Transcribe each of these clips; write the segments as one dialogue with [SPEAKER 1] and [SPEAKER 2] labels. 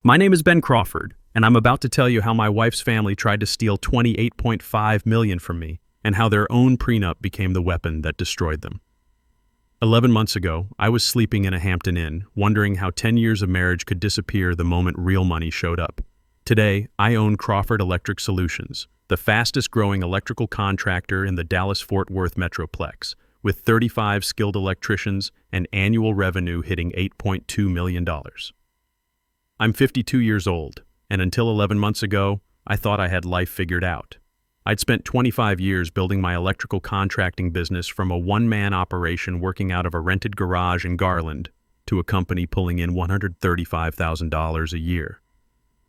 [SPEAKER 1] My name is Ben Crawford, and I'm about to tell you how my wife's family tried to steal $28.5 million from me and how their own prenup became the weapon that destroyed them. 11 months ago, I was sleeping in a Hampton Inn, wondering how 10 years of marriage could disappear the moment real money showed up. Today, I own Crawford Electric Solutions, the fastest-growing electrical contractor in the Dallas-Fort Worth Metroplex, with 35 skilled electricians and annual revenue hitting $8.2 million. I'm 52 years old, and until 11 months ago, I thought I had life figured out. I'd spent 25 years building my electrical contracting business from a one-man operation working out of a rented garage in Garland to a company pulling in $135,000 a year.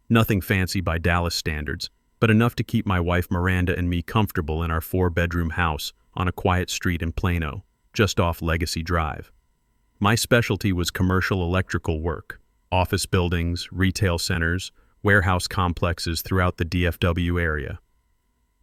[SPEAKER 1] Nothing fancy by Dallas standards, but enough to keep my wife Miranda and me comfortable in our 4-bedroom house on a quiet street in Plano, just off Legacy Drive. My specialty was commercial electrical work. Office buildings, retail centers, warehouse complexes throughout the DFW area.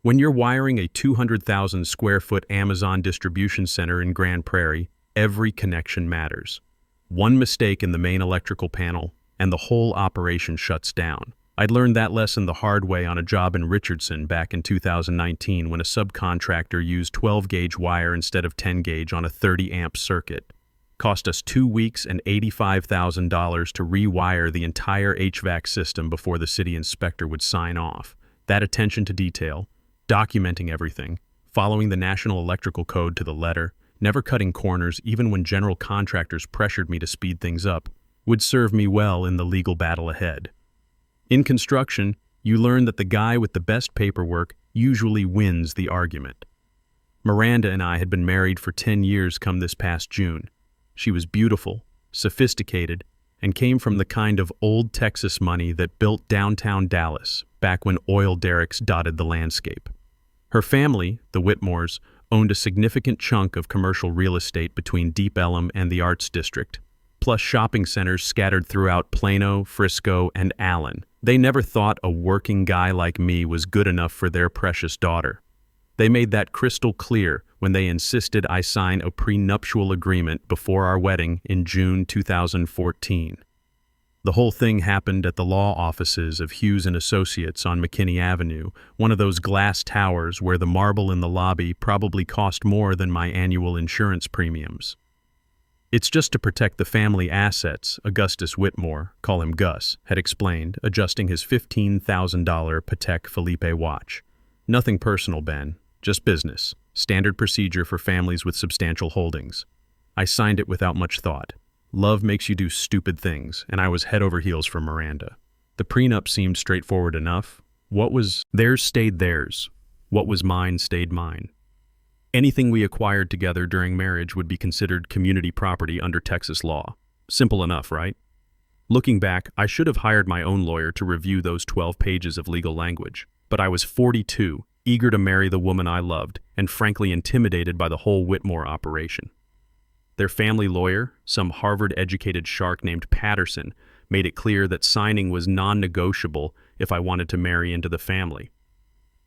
[SPEAKER 1] When you're wiring a 200,000 square foot Amazon distribution center in Grand Prairie, every connection matters. One mistake in the main electrical panel, and the whole operation shuts down. I'd learned that lesson the hard way on a job in Richardson back in 2019 when a subcontractor used 12-gauge wire instead of 10-gauge on a 30-amp circuit. Cost us 2 weeks and $85,000 to rewire the entire HVAC system before the city inspector would sign off. That attention to detail, documenting everything, following the National Electrical Code to the letter, never cutting corners even when general contractors pressured me to speed things up, would serve me well in the legal battle ahead. In construction, you learn that the guy with the best paperwork usually wins the argument. Miranda and I had been married for 10 years come this past June. She was beautiful, sophisticated, and came from the kind of old Texas money that built downtown Dallas back when oil derricks dotted the landscape. Her family, the Whitmores, owned a significant chunk of commercial real estate between Deep Ellum and the Arts District, plus shopping centers scattered throughout Plano, Frisco, and Allen. They never thought a working guy like me was good enough for their precious daughter. They made that crystal clear when they insisted I sign a prenuptial agreement before our wedding in June 2014. The whole thing happened at the law offices of Hughes & Associates on McKinney Avenue, one of those glass towers where the marble in the lobby probably cost more than my annual insurance premiums. It's just to protect the family assets, Augustus Whitmore, call him Gus, had explained, adjusting his $15,000 Patek Philippe watch. Nothing personal, Ben. Just business. Standard procedure for families with substantial holdings. I signed it without much thought. Love makes you do stupid things, and I was head over heels for Miranda. The prenup seemed straightforward enough. What was theirs stayed theirs. What was mine stayed mine. Anything we acquired together during marriage would be considered community property under Texas law. Simple enough, right? Looking back, I should have hired my own lawyer to review those 12 pages of legal language. But I was 42, eager to marry the woman I loved, and frankly intimidated by the whole Whitmore operation. Their family lawyer, some Harvard-educated shark named Patterson, made it clear that signing was non-negotiable if I wanted to marry into the family.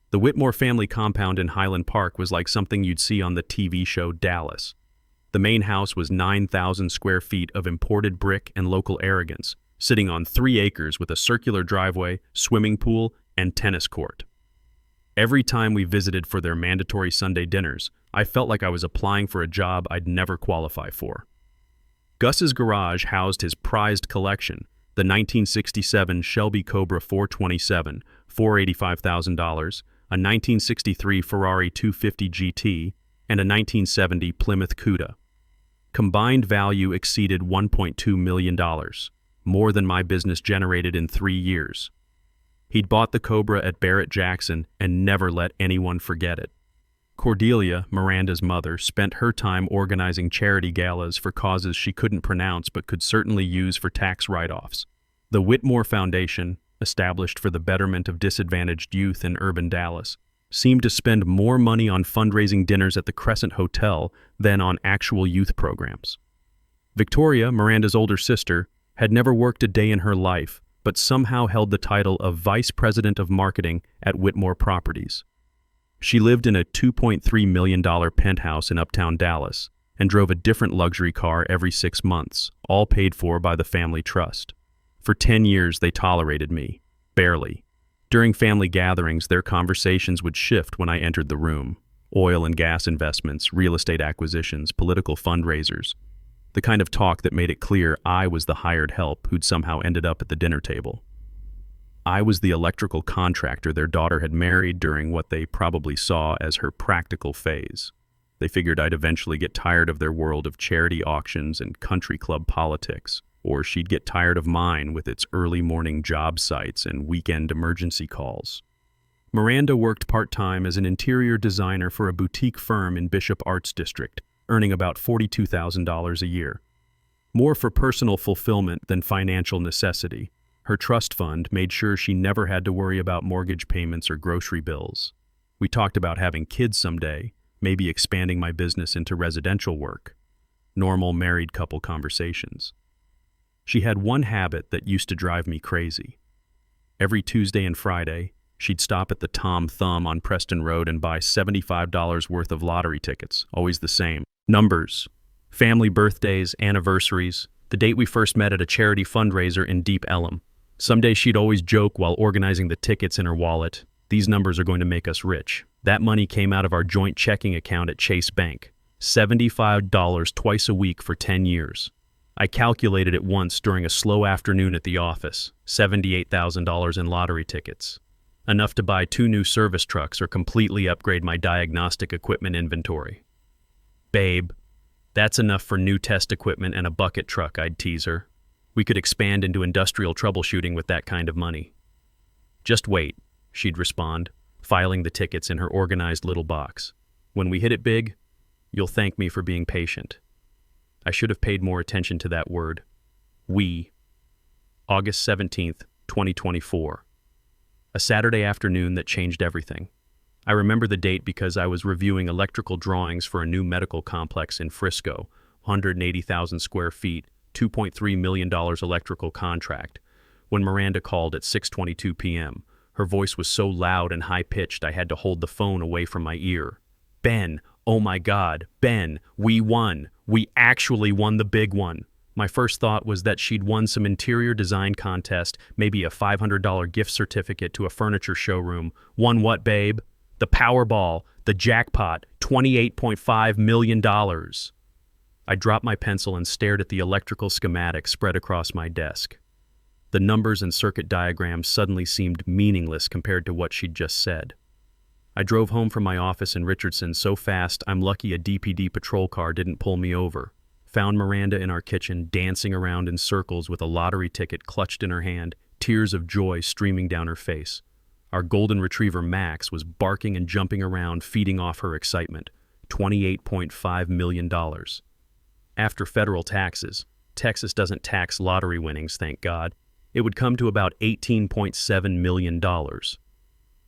[SPEAKER 1] The Whitmore family compound in Highland Park was like something you'd see on the TV show Dallas. The main house was 9,000 square feet of imported brick and local arrogance, sitting on 3 acres with a circular driveway, swimming pool, and tennis court. Every time we visited for their mandatory Sunday dinners, I felt like I was applying for a job I'd never qualify for. Gus's garage housed his prized collection, the 1967 Shelby Cobra 427, $485,000, a 1963 Ferrari 250 GT, and a 1970 Plymouth Cuda. Combined value exceeded $1.2 million, more than my business generated in 3 years. He'd bought the Cobra at Barrett-Jackson and never let anyone forget it. Cordelia, Miranda's mother, spent her time organizing charity galas for causes she couldn't pronounce but could certainly use for tax write-offs. The Whitmore Foundation, established for the betterment of disadvantaged youth in urban Dallas, seemed to spend more money on fundraising dinners at the Crescent Hotel than on actual youth programs. Victoria, Miranda's older sister, had never worked a day in her life, but somehow held the title of Vice President of Marketing at Whitmore Properties. She lived in a $2.3 million penthouse in uptown Dallas and drove a different luxury car every 6 months, all paid for by the family trust. For 10 years, they tolerated me. Barely. During family gatherings, their conversations would shift when I entered the room. Oil and gas investments, real estate acquisitions, political fundraisers. The kind of talk that made it clear I was the hired help who'd somehow ended up at the dinner table. I was the electrical contractor their daughter had married during what they probably saw as her practical phase. They figured I'd eventually get tired of their world of charity auctions and country club politics, or she'd get tired of mine with its early morning job sites and weekend emergency calls. Miranda worked part-time as an interior designer for a boutique firm in Bishop Arts District, earning about $42,000 a year. More for personal fulfillment than financial necessity. Her trust fund made sure she never had to worry about mortgage payments or grocery bills. We talked about having kids someday, maybe expanding my business into residential work. Normal married couple conversations. She had one habit that used to drive me crazy. Every Tuesday and Friday, she'd stop at the Tom Thumb on Preston Road and buy $75 worth of lottery tickets, always the same. Numbers, family birthdays, anniversaries, the date we first met at a charity fundraiser in Deep Ellum. Someday she'd always joke while organizing the tickets in her wallet, "These numbers are going to make us rich." That money came out of our joint checking account at Chase Bank. $75 twice a week for 10 years. I calculated it once during a slow afternoon at the office, $78,000 in lottery tickets. Enough to buy 2 new service trucks or completely upgrade my diagnostic equipment inventory. "Babe, that's enough for new test equipment and a bucket truck," I'd tease her. "We could expand into industrial troubleshooting with that kind of money." "Just wait," she'd respond, filing the tickets in her organized little box. "When we hit it big, you'll thank me for being patient." I should have paid more attention to that word. We. August 17th, 2024. A Saturday afternoon that changed everything. I remember the date because I was reviewing electrical drawings for a new medical complex in Frisco, 180,000 square feet, $2.3 million electrical contract, when Miranda called at 6:22 p.m. Her voice was so loud and high-pitched I had to hold the phone away from my ear. "Ben, oh my God, Ben, we won. We actually won the big one." My first thought was that she'd won some interior design contest, maybe a $500 gift certificate to a furniture showroom. Won what, babe? The Powerball, the jackpot, $28.5 million. I dropped my pencil and stared at the electrical schematic spread across my desk. The numbers and circuit diagrams suddenly seemed meaningless compared to what she'd just said. I drove home from my office in Richardson so fast I'm lucky a DPD patrol car didn't pull me over. Found Miranda in our kitchen, dancing around in circles with a lottery ticket clutched in her hand, tears of joy streaming down her face. Our golden retriever Max was barking and jumping around, feeding off her excitement. $28.5 million. After federal taxes, Texas doesn't tax lottery winnings, thank God, it would come to about $18.7 million.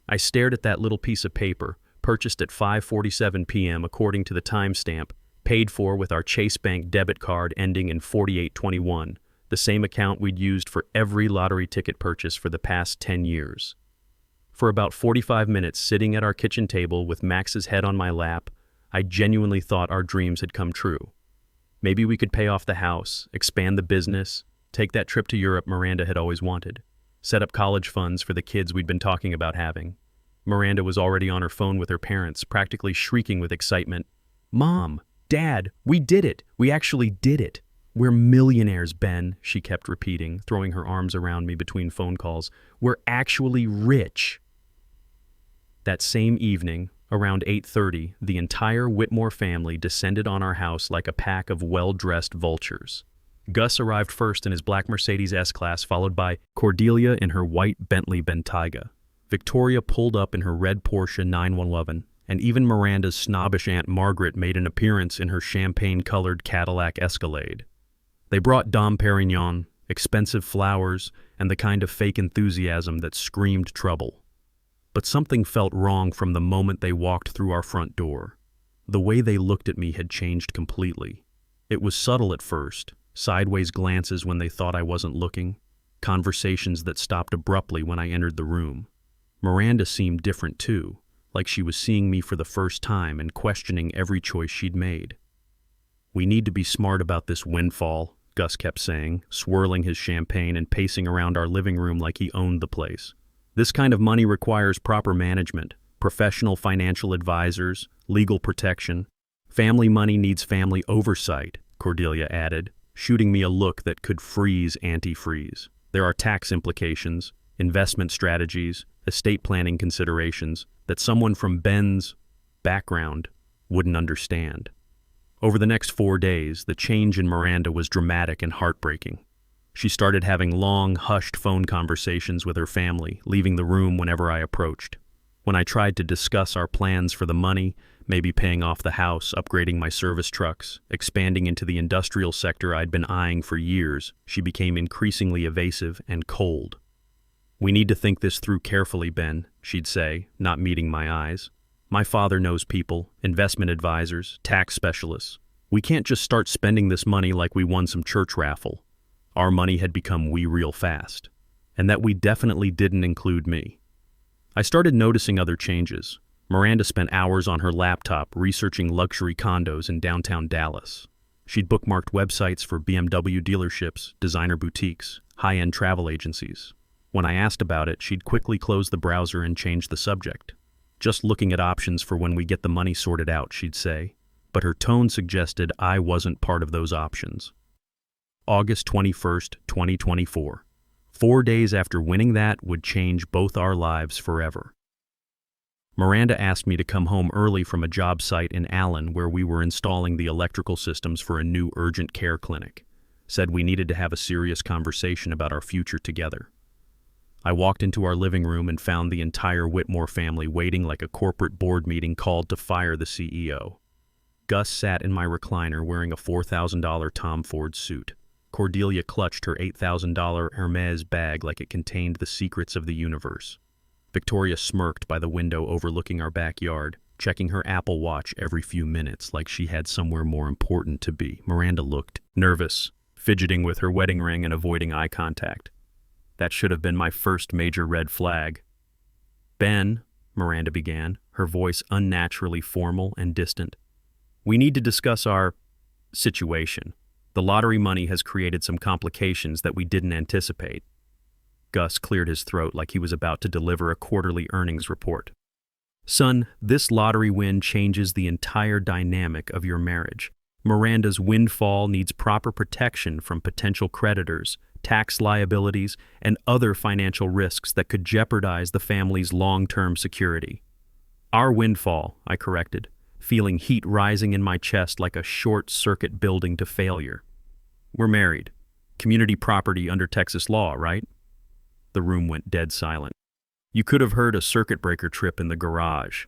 [SPEAKER 1] I stared at that little piece of paper, purchased at 5:47 p.m. according to the timestamp, paid for with our Chase Bank debit card ending in 4821, the same account we'd used for every lottery ticket purchase for the past 10 years. For about 45 minutes sitting at our kitchen table with Max's head on my lap, I genuinely thought our dreams had come true. Maybe we could pay off the house, expand the business, take that trip to Europe Miranda had always wanted, set up college funds for the kids we'd been talking about having. Miranda was already on her phone with her parents, practically shrieking with excitement. "Mom, Dad, we did it! We actually did it! We're millionaires, Ben," she kept repeating, throwing her arms around me between phone calls. "We're actually rich!" That same evening, around 8:30, the entire Whitmore family descended on our house like a pack of well-dressed vultures. Gus arrived first in his black Mercedes S-Class, followed by Cordelia in her white Bentley Bentayga. Victoria pulled up in her red Porsche 911, and even Miranda's snobbish Aunt Margaret made an appearance in her champagne-colored Cadillac Escalade. They brought Dom Perignon, expensive flowers, and the kind of fake enthusiasm that screamed trouble. But something felt wrong from the moment they walked through our front door. The way they looked at me had changed completely. It was subtle at first, sideways glances when they thought I wasn't looking, conversations that stopped abruptly when I entered the room. Miranda seemed different too, like she was seeing me for the first time and questioning every choice she'd made. "We need to be smart about this windfall," Gus kept saying, swirling his champagne and pacing around our living room like he owned the place. This kind of money requires proper management, professional financial advisors, legal protection. Family money needs family oversight, Cordelia added, shooting me a look that could freeze antifreeze. There are tax implications, investment strategies, estate planning considerations that someone from Ben's background wouldn't understand. Over the next 4 days, the change in Miranda was dramatic and heartbreaking. She started having long, hushed phone conversations with her family, leaving the room whenever I approached. When I tried to discuss our plans for the money, maybe paying off the house, upgrading my service trucks, expanding into the industrial sector I'd been eyeing for years, she became increasingly evasive and cold. "We need to think this through carefully, Ben," she'd say, not meeting my eyes. "My father knows people, investment advisors, tax specialists. We can't just start spending this money like we won some church raffle." Our money had become we real fast, and that we definitely didn't include me. I started noticing other changes. Miranda spent hours on her laptop researching luxury condos in downtown Dallas. She'd bookmarked websites for BMW dealerships, designer boutiques, high-end travel agencies. When I asked about it, she'd quickly close the browser and change the subject. "Just looking at options for when we get the money sorted out," she'd say, but her tone suggested I wasn't part of those options. August 21st, 2024. 4 days after winning that would change both our lives forever. Miranda asked me to come home early from a job site in Allen where we were installing the electrical systems for a new urgent care clinic. Said we needed to have a serious conversation about our future together. I walked into our living room and found the entire Whitmore family waiting like a corporate board meeting called to fire the CEO. Gus sat in my recliner wearing a $4,000 Tom Ford suit. Cordelia clutched her $8,000 Hermes bag like it contained the secrets of the universe. Victoria smirked by the window overlooking our backyard, checking her Apple Watch every few minutes like she had somewhere more important to be. Miranda looked nervous, fidgeting with her wedding ring and avoiding eye contact. That should have been my first major red flag. "Ben," Miranda began, her voice unnaturally formal and distant, "we need to discuss our situation. The lottery money has created some complications that we didn't anticipate." Gus cleared his throat like he was about to deliver a quarterly earnings report. "Son, this lottery win changes the entire dynamic of your marriage. Miranda's windfall needs proper protection from potential creditors, tax liabilities, and other financial risks that could jeopardize the family's long-term security." "Our windfall," I corrected, feeling heat rising in my chest like a short-circuit building to failure. "We're married. Community property under Texas law, right?" The room went dead silent. You could have heard a circuit breaker trip in the garage.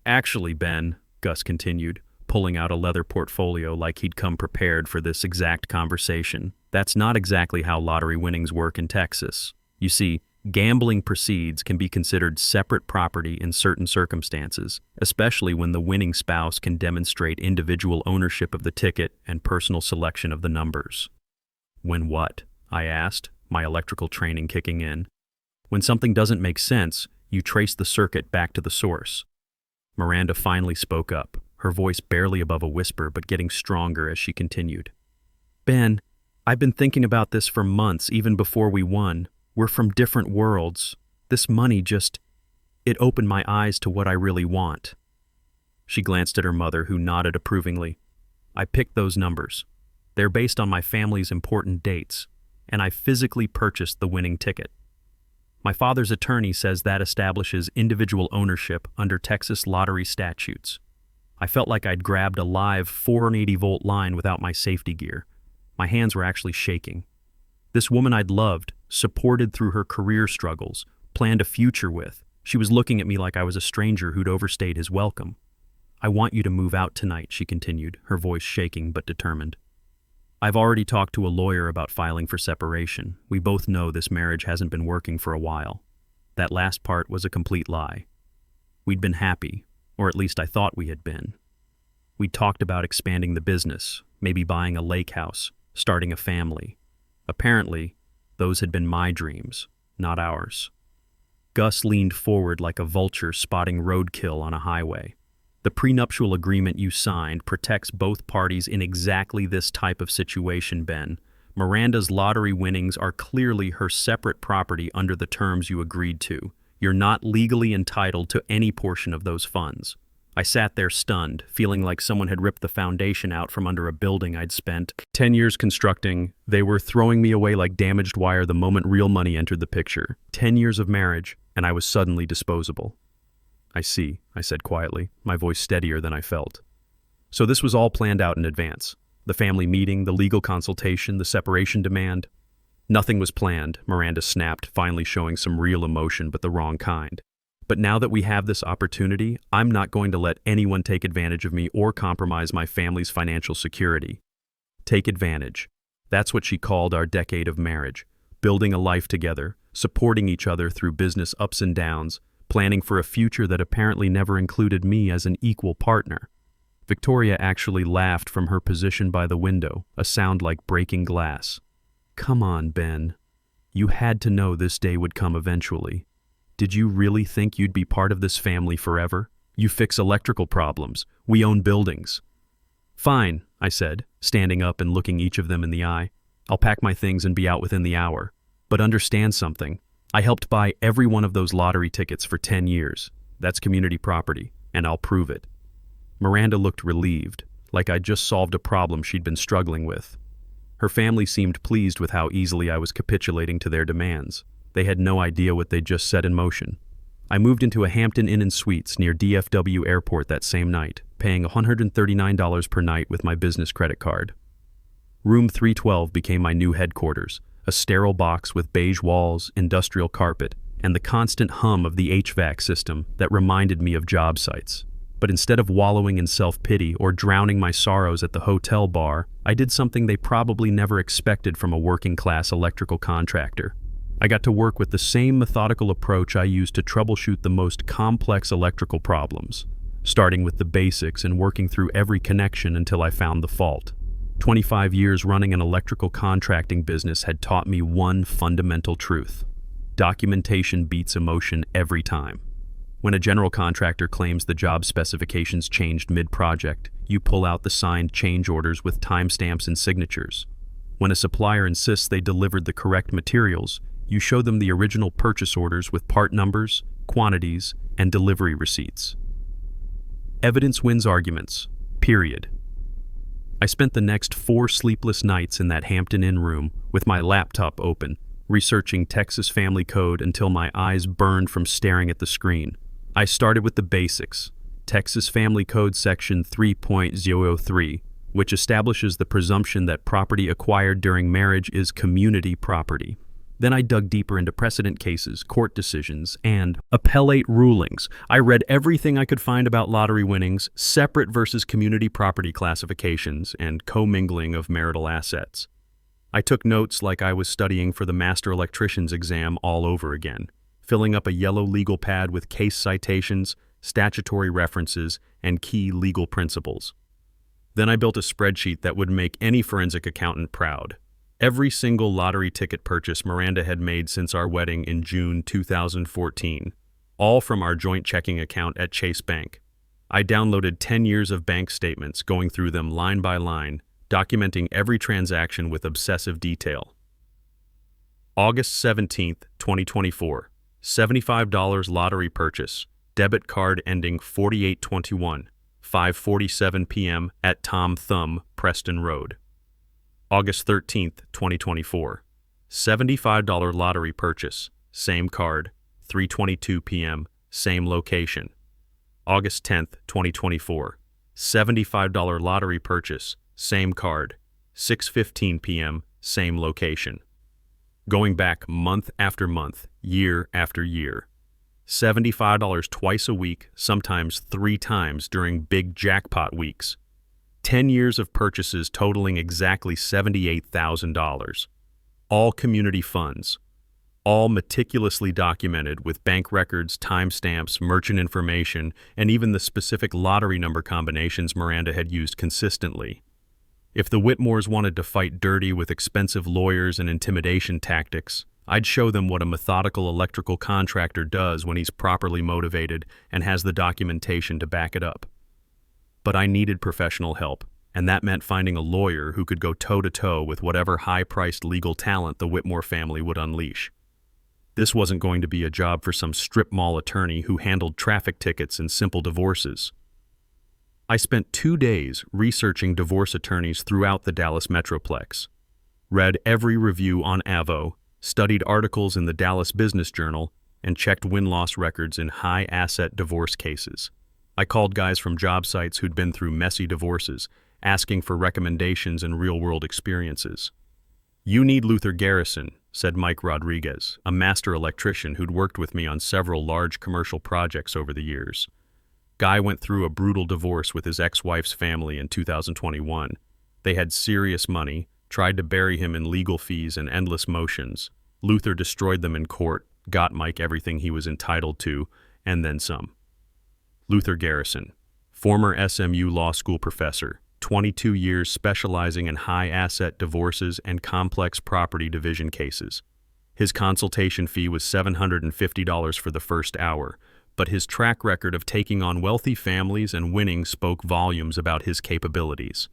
[SPEAKER 1] "Actually, Ben," Gus continued, pulling out a leather portfolio like he'd come prepared for this exact conversation, "that's not exactly how lottery winnings work in Texas. You see, gambling proceeds can be considered separate property in certain circumstances, especially when the winning spouse can demonstrate individual ownership of the ticket and personal selection of the numbers." "When what?" I asked, my electrical training kicking in. "When something doesn't make sense, you trace the circuit back to the source." Miranda finally spoke up, her voice barely above a whisper but getting stronger as she continued. "Ben, I've been thinking about this for months, even before we won. We're from different worlds. This money it opened my eyes to what I really want." She glanced at her mother, who nodded approvingly. "I picked those numbers. They're based on my family's important dates, and I physically purchased the winning ticket. My father's attorney says that establishes individual ownership under Texas lottery statutes. I felt like I'd grabbed a live 480-volt line without my safety gear. My hands were actually shaking. This woman I'd loved, supported through her career struggles, planned a future with, she was looking at me like I was a stranger who'd overstayed his welcome. "I want you to move out tonight," she continued, her voice shaking but determined. "I've already talked to a lawyer about filing for separation. We both know this marriage hasn't been working for a while." That last part was a complete lie. We'd been happy, or at least I thought we had been. We'd talked about expanding the business, maybe buying a lake house, starting a family. Apparently, those had been my dreams, not ours. Gus leaned forward like a vulture spotting roadkill on a highway. "The prenuptial agreement you signed protects both parties in exactly this type of situation, Ben. Miranda's lottery winnings are clearly her separate property under the terms you agreed to. You're not legally entitled to any portion of those funds. I sat there stunned, feeling like someone had ripped the foundation out from under a building I'd spent 10 years constructing. They were throwing me away like damaged wire the moment real money entered the picture. 10 years of marriage, and I was suddenly disposable. I see, I said quietly, my voice steadier than I felt. So this was all planned out in advance. The family meeting, the legal consultation, the separation demand. Nothing was planned, Miranda snapped, finally showing some real emotion, but the wrong kind. But now that we have this opportunity, I'm not going to let anyone take advantage of me or compromise my family's financial security. Take advantage. That's what she called our decade of marriage. Building a life together, supporting each other through business ups and downs, planning for a future that apparently never included me as an equal partner. Victoria actually laughed from her position by the window, a sound like breaking glass. Come on, Ben. You had to know this day would come eventually. Did you really think you'd be part of this family forever? You fix electrical problems. We own buildings. Fine, I said, standing up and looking each of them in the eye. I'll pack my things and be out within the hour. But understand something. I helped buy every one of those lottery tickets for 10 years. That's community property, and I'll prove it. Miranda looked relieved, like I'd just solved a problem she'd been struggling with. Her family seemed pleased with how easily I was capitulating to their demands. They had no idea what they'd just set in motion. I moved into a Hampton Inn & Suites near DFW Airport that same night, paying $139 per night with my business credit card. Room 312 became my new headquarters, a sterile box with beige walls, industrial carpet, and the constant hum of the HVAC system that reminded me of job sites. But instead of wallowing in self-pity or drowning my sorrows at the hotel bar, I did something they probably never expected from a working-class electrical contractor. I got to work with the same methodical approach I used to troubleshoot the most complex electrical problems, starting with the basics and working through every connection until I found the fault. 25 years running an electrical contracting business had taught me one fundamental truth. Documentation beats emotion every time. When a general contractor claims the job specifications changed mid-project, you pull out the signed change orders with timestamps and signatures. When a supplier insists they delivered the correct materials, you show them the original purchase orders with part numbers, quantities, and delivery receipts. Evidence wins arguments, period. I spent the next 4 sleepless nights in that Hampton Inn room with my laptop open, researching Texas family code until my eyes burned from staring at the screen. I started with the basics, Texas Family Code Section 3.003, which establishes the presumption that property acquired during marriage is community property. Then I dug deeper into precedent cases, court decisions, and appellate rulings. I read everything I could find about lottery winnings, separate versus community property classifications, and commingling of marital assets. I took notes like I was studying for the Master Electrician's exam all over again, filling up a yellow legal pad with case citations, statutory references, and key legal principles. Then I built a spreadsheet that would make any forensic accountant proud. Every single lottery ticket purchase Miranda had made since our wedding in June 2014, all from our joint checking account at Chase Bank. I downloaded 10 years of bank statements, going through them line by line, documenting every transaction with obsessive detail. August 17th, 2024, $75 lottery purchase, debit card ending 4821, 5:47 p.m. at Tom Thumb, Preston Road. August 13th, 2024, $75 lottery purchase, same card, 3:22 p.m., same location. August 10th, 2024, $75 lottery purchase, same card, 6:15 p.m., same location. Going back month after month, year after year. $75 twice a week, sometimes 3 times during big jackpot weeks. 10 years of purchases totaling exactly $78,000. All community funds. All meticulously documented with bank records, timestamps, merchant information, and even the specific lottery number combinations Miranda had used consistently. If the Whitmores wanted to fight dirty with expensive lawyers and intimidation tactics, I'd show them what a methodical electrical contractor does when he's properly motivated and has the documentation to back it up. But I needed professional help, and that meant finding a lawyer who could go toe-to-toe with whatever high-priced legal talent the Whitmore family would unleash. This wasn't going to be a job for some strip mall attorney who handled traffic tickets and simple divorces. I spent 2 days researching divorce attorneys throughout the Dallas Metroplex, read every review on Avo, studied articles in the Dallas Business Journal, and checked win-loss records in high-asset divorce cases. I called guys from job sites who'd been through messy divorces, asking for recommendations and real-world experiences. "You need Luther Garrison," said Mike Rodriguez, a master electrician who'd worked with me on several large commercial projects over the years. Guy went through a brutal divorce with his ex-wife's family in 2021. They had serious money, tried to bury him in legal fees and endless motions. Luther destroyed them in court, got Mike everything he was entitled to, and then some. Luther Garrison, former SMU law school professor, 22 years specializing in high-asset divorces and complex property division cases. His consultation fee was $750 for the first hour, but his track record of taking on wealthy families and winning spoke volumes about his capabilities.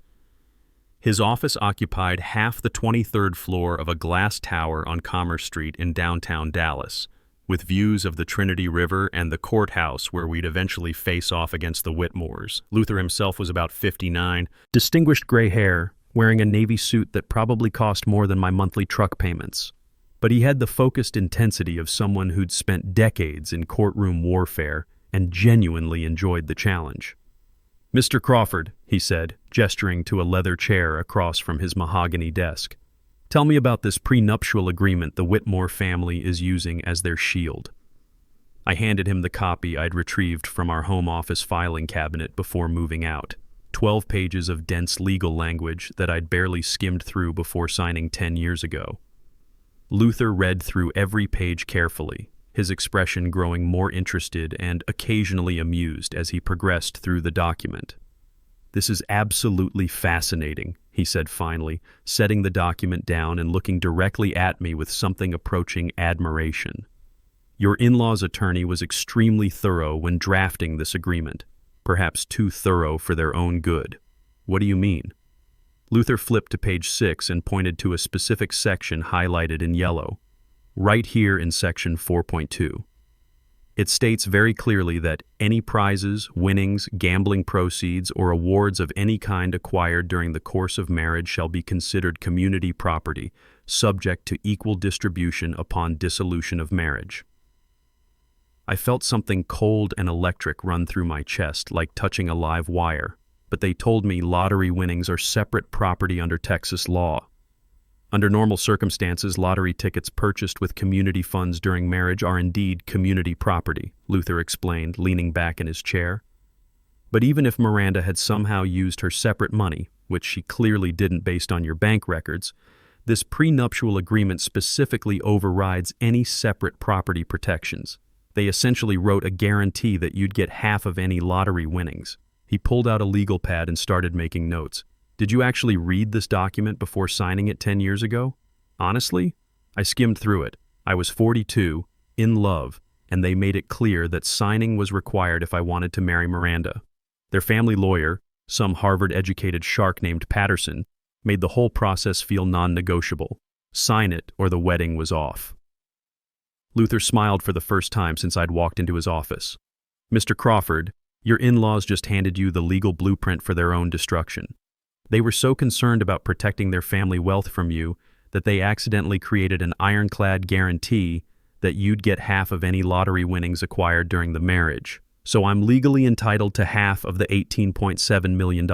[SPEAKER 1] His office occupied half the 23rd floor of a glass tower on Commerce Street in downtown Dallas, with views of the Trinity River and the courthouse where we'd eventually face off against the Whitmores. Luther himself was about 59, distinguished gray hair, wearing a navy suit that probably cost more than my monthly truck payments. But he had the focused intensity of someone who'd spent decades in courtroom warfare and genuinely enjoyed the challenge. "Mr. Crawford," he said, gesturing to a leather chair across from his mahogany desk, "tell me about this prenuptial agreement the Whitmore family is using as their shield." I handed him the copy I'd retrieved from our home office filing cabinet before moving out. 12 pages of dense legal language that I'd barely skimmed through before signing 10 years ago. Luther read through every page carefully, his expression growing more interested and occasionally amused as he progressed through the document. "This is absolutely fascinating," he said finally, setting the document down and looking directly at me with something approaching admiration. "Your in-law's attorney was extremely thorough when drafting this agreement, perhaps too thorough for their own good. What do you mean?" Luther flipped to page 6 and pointed to a specific section highlighted in yellow. Right here in section 4.2. It states very clearly that any prizes, winnings, gambling proceeds, or awards of any kind acquired during the course of marriage shall be considered community property, subject to equal distribution upon dissolution of marriage. I felt something cold and electric run through my chest like touching a live wire, but they told me lottery winnings are separate property under Texas law. Under normal circumstances, lottery tickets purchased with community funds during marriage are indeed community property, Luther explained, leaning back in his chair. But even if Miranda had somehow used her separate money, which she clearly didn't based on your bank records, this prenuptial agreement specifically overrides any separate property protections. They essentially wrote a guarantee that you'd get half of any lottery winnings. He pulled out a legal pad and started making notes. "Did you actually read this document before signing it 10 years ago? Honestly, I skimmed through it. I was 42, in love, and they made it clear that signing was required if I wanted to marry Miranda. Their family lawyer, some Harvard-educated shark named Patterson, made the whole process feel non-negotiable. Sign it or the wedding was off." Luther smiled for the first time since I'd walked into his office. "Mr. Crawford, your in-laws just handed you the legal blueprint for their own destruction. They were so concerned about protecting their family wealth from you that they accidentally created an ironclad guarantee that you'd get half of any lottery winnings acquired during the marriage. So I'm legally entitled to half of the $18.7 million.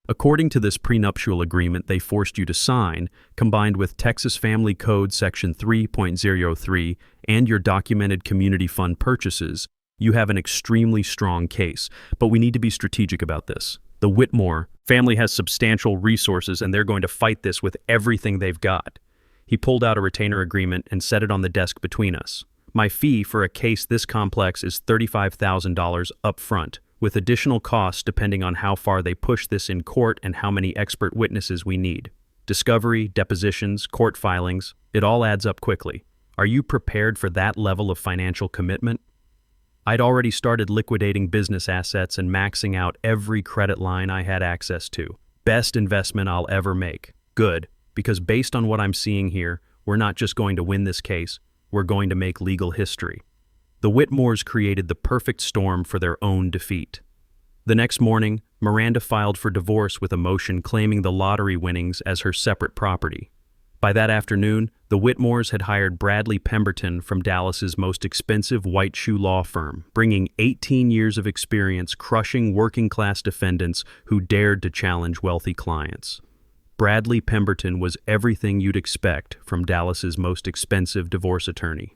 [SPEAKER 1] According to this prenuptial agreement they forced you to sign, combined with Texas Family Code Section 3.03 and your documented community fund purchases, you have an extremely strong case. But we need to be strategic about this. The Whitmore family has substantial resources and they're going to fight this with everything they've got." He pulled out a retainer agreement and set it on the desk between us. "My fee for a case this complex is $35,000 up front, with additional costs depending on how far they push this in court and how many expert witnesses we need. Discovery, depositions, court filings, it all adds up quickly. Are you prepared for that level of financial commitment?" I'd already started liquidating business assets and maxing out every credit line I had access to. Best investment I'll ever make. Good, because based on what I'm seeing here, we're not just going to win this case, we're going to make legal history. The Whitmores created the perfect storm for their own defeat. The next morning, Miranda filed for divorce with a motion claiming the lottery winnings as her separate property. By that afternoon, the Whitmores had hired Bradley Pemberton from Dallas's most expensive white shoe law firm, bringing 18 years of experience crushing working-class defendants who dared to challenge wealthy clients. Bradley Pemberton was everything you'd expect from Dallas's most expensive divorce attorney.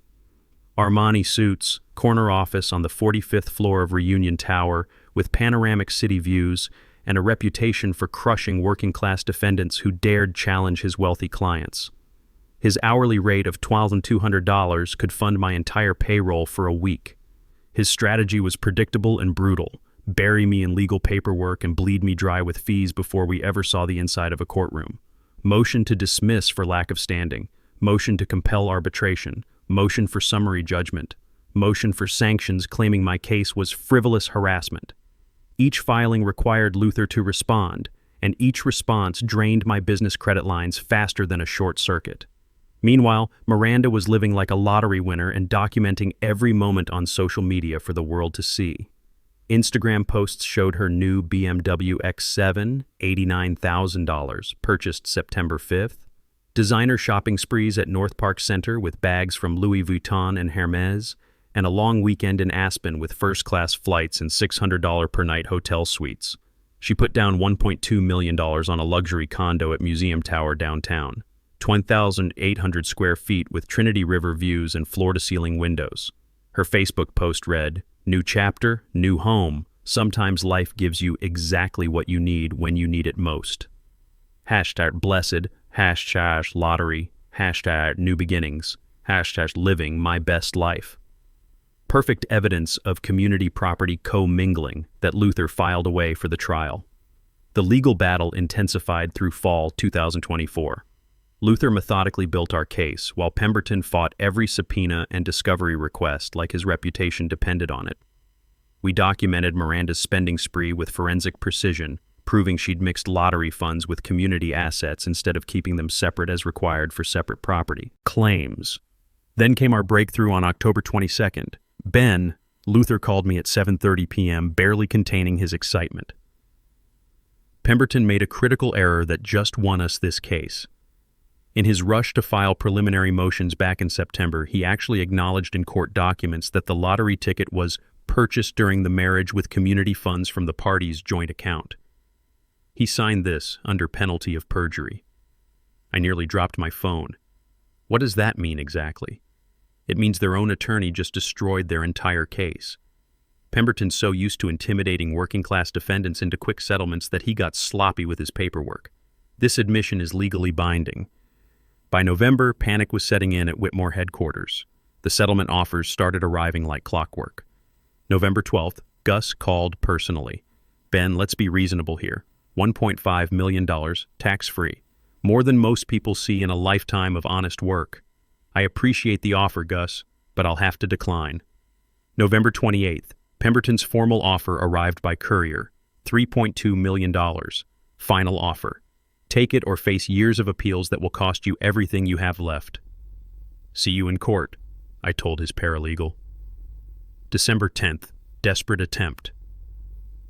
[SPEAKER 1] Armani suits, corner office on the 45th floor of Reunion Tower with panoramic city views, and a reputation for crushing working-class defendants who dared challenge his wealthy clients. His hourly rate of $1,200 could fund my entire payroll for a week. His strategy was predictable and brutal. Bury me in legal paperwork and bleed me dry with fees before we ever saw the inside of a courtroom. Motion to dismiss for lack of standing. Motion to compel arbitration. Motion for summary judgment. Motion for sanctions claiming my case was frivolous harassment. Each filing required Luther to respond, and each response drained my business credit lines faster than a short circuit. Meanwhile, Miranda was living like a lottery winner and documenting every moment on social media for the world to see. Instagram posts showed her new BMW X7, $89,000, purchased September 5th. Designer shopping sprees at North Park Center with bags from Louis Vuitton and Hermes, and a long weekend in Aspen with first-class flights and $600 per night hotel suites. She put down $1.2 million on a luxury condo at Museum Tower downtown, 20,800 square feet with Trinity River views and floor-to-ceiling windows. Her Facebook post read, "New chapter, new home. Sometimes life gives you exactly what you need when you need it most." Hashtag blessed, hashtag lottery, hashtag new beginnings, hashtag living my best life. Perfect evidence of community property commingling that Luther filed away for the trial. The legal battle intensified through fall 2024. Luther methodically built our case, while Pemberton fought every subpoena and discovery request like his reputation depended on it. We documented Miranda's spending spree with forensic precision, proving she'd mixed lottery funds with community assets instead of keeping them separate as required for separate property claims. Then came our breakthrough on October 22nd. Ben, Luther called me at 7:30 p.m., barely containing his excitement. Pemberton made a critical error that just won us this case. In his rush to file preliminary motions back in September, he actually acknowledged in court documents that the lottery ticket was purchased during the marriage with community funds from the parties' joint account. He signed this under penalty of perjury. I nearly dropped my phone. What does that mean exactly? It means their own attorney just destroyed their entire case. Pemberton's so used to intimidating working-class defendants into quick settlements that he got sloppy with his paperwork. This admission is legally binding. By November, panic was setting in at Whitmore headquarters. The settlement offers started arriving like clockwork. November 12th, Gus called personally. Ben, let's be reasonable here. $1.5 million, tax-free. More than most people see in a lifetime of honest work. I appreciate the offer, Gus, but I'll have to decline. November 28th, Pemberton's formal offer arrived by courier. $3.2 million. Final offer. Take it or face years of appeals that will cost you everything you have left. See you in court, I told his paralegal. December 10th, desperate attempt.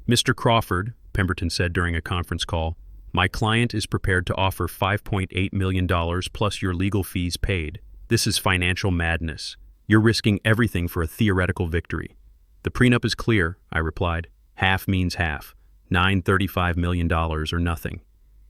[SPEAKER 1] Mr. Crawford, Pemberton said during a conference call, my client is prepared to offer $5.8 million plus your legal fees paid. This is financial madness. You're risking everything for a theoretical victory. The prenup is clear, I replied. Half means half. $935 million or nothing.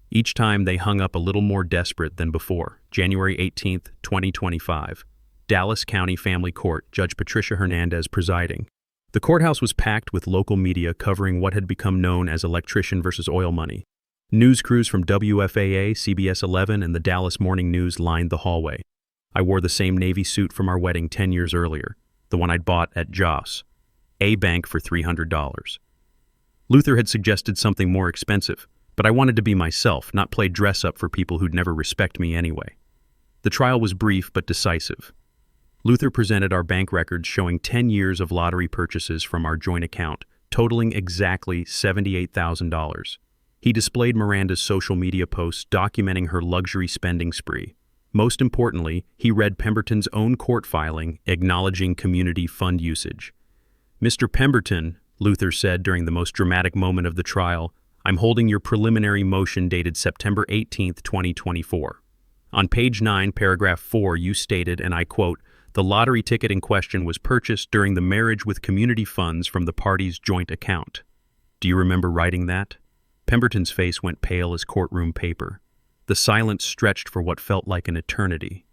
[SPEAKER 1] Each time they hung up a little more desperate than before. January 18th, 2025. Dallas County Family Court, Judge Patricia Hernandez presiding. The courthouse was packed with local media covering what had become known as electrician versus oil money. News crews from WFAA, CBS 11, and the Dallas Morning News lined the hallway. I wore the same navy suit from our wedding 10 years earlier, the one I'd bought at Joss, a bank for $300. Luther had suggested something more expensive, but I wanted to be myself, not play dress-up for people who'd never respect me anyway. The trial was brief but decisive. Luther presented our bank records showing 10 years of lottery purchases from our joint account, totaling exactly $78,000. He displayed Miranda's social media posts documenting her luxury spending spree. Most importantly, he read Pemberton's own court filing acknowledging community fund usage. "Mr. Pemberton," Luther said during the most dramatic moment of the trial, "I'm holding your preliminary motion dated September 18, 2024. On page 9, paragraph 4, you stated, and I quote, 'The lottery ticket in question was purchased during the marriage with community funds from the parties' joint account.' Do you remember writing that?" Pemberton's face went pale as courtroom paper. The silence stretched for what felt like an eternity.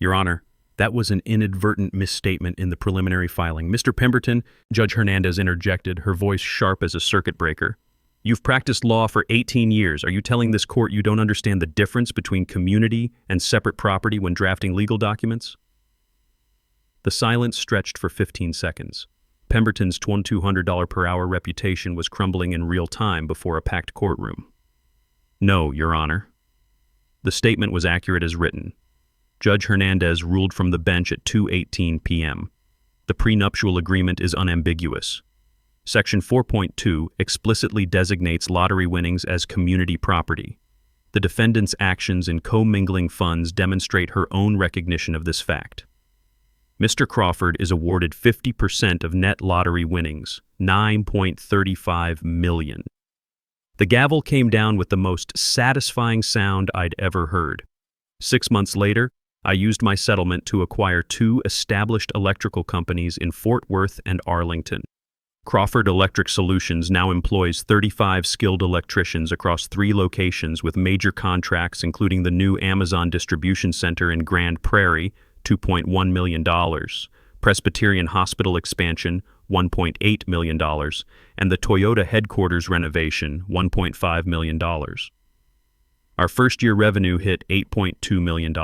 [SPEAKER 1] "Your Honor, that was an inadvertent misstatement in the preliminary filing. Mr. Pemberton," Judge Hernandez interjected, her voice sharp as a circuit breaker. "You've practiced law for 18 years. Are you telling this court you don't understand the difference between community and separate property when drafting legal documents?" The silence stretched for 15 seconds. Pemberton's $2,200 per hour reputation was crumbling in real time before a packed courtroom. "No, Your Honor." The statement was accurate as written. Judge Hernandez ruled from the bench at 2:18 p.m. The prenuptial agreement is unambiguous. Section 4.2 explicitly designates lottery winnings as community property. The defendant's actions in commingling funds demonstrate her own recognition of this fact. Mr. Crawford is awarded 50% of net lottery winnings, $9.35 million. The gavel came down with the most satisfying sound I'd ever heard. 6 months later, I used my settlement to acquire 2 established electrical companies in Fort Worth and Arlington. Crawford Electric Solutions now employs 35 skilled electricians across 3 locations with major contracts including the new Amazon distribution center in Grand Prairie, $2.1 million, Presbyterian Hospital expansion, $1.8 million, and the Toyota headquarters renovation, $1.5 million. Our first-year revenue hit $8.2 million.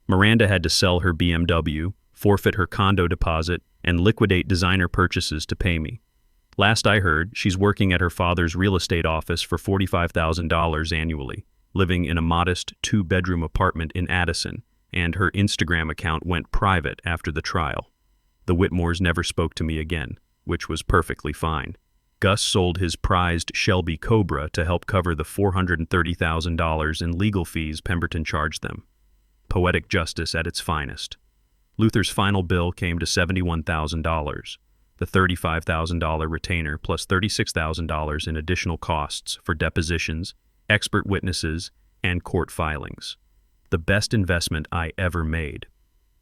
[SPEAKER 1] Miranda had to sell her BMW, forfeit her condo deposit, and liquidate designer purchases to pay me. Last I heard, she's working at her father's real estate office for $45,000 annually, living in a modest 2-bedroom apartment in Addison, and her Instagram account went private after the trial. The Whitmores never spoke to me again, which was perfectly fine. Gus sold his prized Shelby Cobra to help cover the $430,000 in legal fees Pemberton charged them. Poetic justice at its finest. Luther's final bill came to $71,000, the $35,000 retainer plus $36,000 in additional costs for depositions, expert witnesses, and court filings. The best investment I ever made.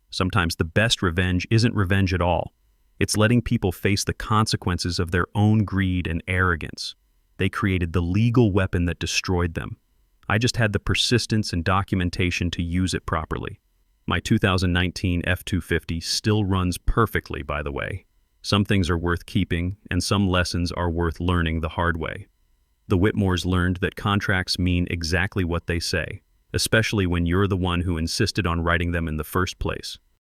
[SPEAKER 1] Sometimes the best revenge isn't revenge at all. It's letting people face the consequences of their own greed and arrogance. They created the legal weapon that destroyed them. I just had the persistence and documentation to use it properly. My 2019 F-250 still runs perfectly, by the way. Some things are worth keeping, and some lessons are worth learning the hard way. The Whitmores learned that contracts mean exactly what they say, especially when you're the one who insisted on writing them in the first place.